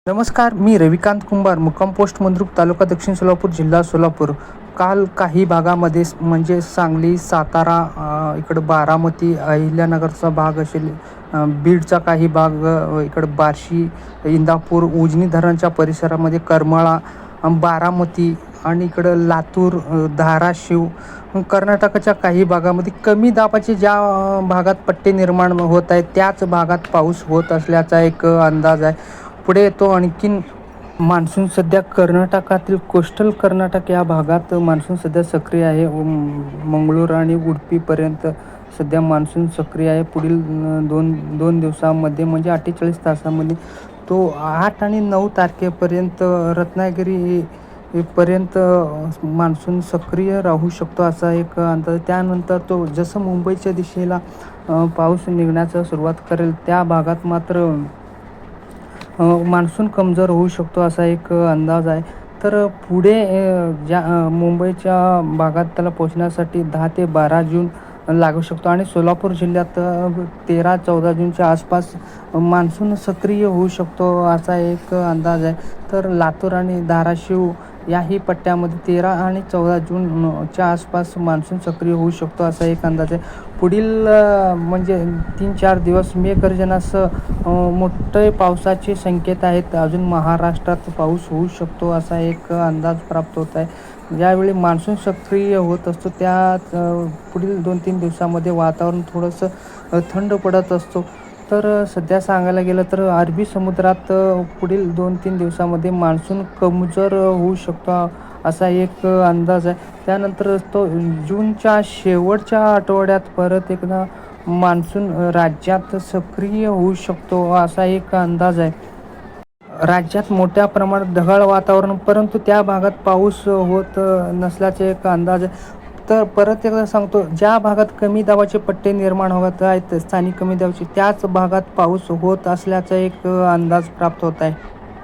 नमस्कार, मी रविकांत कुंभार, मुक्काम पोस्ट मंद्रुप, तालुका दक्षिण सोलापूर, जिल्हा सोलापूर. काल काही भागामध्ये म्हणजे सांगली, सातारा, इकडं बारामती, अहिल्यानगरचा भाग असेल, बीडचा काही भाग, इकडं बार्शी, इंदापूर, उजनी धरणच्या परिसरामध्ये करमाळा, बारामती आणि इकडं लातूर, धाराशिव, कर्नाटकाच्या काही भागामध्ये कमी दाबाचे ज्या भागात पट्टे निर्माण होत आहेत त्याच भागात पाऊस होत असल्याचा एक अंदाज आहे. पुढे येतो आणखीन मान्सून सध्या कर्नाटकातील कोस्टल कर्नाटक या भागात मान्सून सध्या सक्रिय आहे. मंगळूर आणि उडुपीपर्यंत सध्या मान्सून सक्रिय आहे. पुढील दोन दिवसामध्ये म्हणजे 48 तासामध्ये तो 8 आणि 9 तारखेपर्यंत रत्नागिरीपर्यंत मान्सून सक्रिय राहू शकतो असा एक अंदाज. त्यानंतर तो जसं मुंबईच्या दिशेला पाऊस निघण्याचा सुरुवात करेल त्या भागात मात्र मान्सून कमजोर होऊ शकतो असा एक अंदाज आहे. तर पुढे ज्या मुंबईच्या भागात त्याला पोहोचण्यासाठी 10 ते 12 जून लागू शकतो आणि सोलापूर जिल्ह्यात 13-14 जूनच्या आसपास मान्सून सक्रिय होऊ शकतो असा एक अंदाज आहे. तर लातूर आणि धाराशिव याही पट्ट्यामध्ये 13 आणि 14 जूनच्या आसपास मान्सून सक्रिय होऊ शकतो असा एक अंदाज आहे. पुढील म्हणजे 3-4 दिवस मेघगर्जनासह मोठे पावसाचे संकेत आहेत. अजून महाराष्ट्रात पाऊस होऊ शकतो असा एक अंदाज प्राप्त होत आहे. ज्यावेळी मान्सून सक्रिय होत असतो त्या पुढील 2-3 दिवसामध्ये वातावरण थोडंसं थंड पडत असतो. तर सध्या सांगायला गेलं तर अरबी समुद्रात पुढील 2-3 दिवसामध्ये मान्सून कमजोर होऊ शकतो असा एक अंदाज आहे. त्यानंतर तो जूनच्या शेवटच्या आठवड्यात परत एकदा मान्सून राज्यात सक्रिय होऊ शकतो असा एक अंदाज आहे. राज्यात मोठ्या प्रमाणात ढगाळ वातावरण, परंतु त्या भागात पाऊस होत नसल्याचे एक अंदाज आहे. तर परत एकदा सांगतो, ज्या भागात कमी दाबाचे पट्टे निर्माण होत आहेत स्थानिक कमी दाबाचे त्याच भागात पाऊस होत असल्याचा एक अंदाज प्राप्त होत आहे.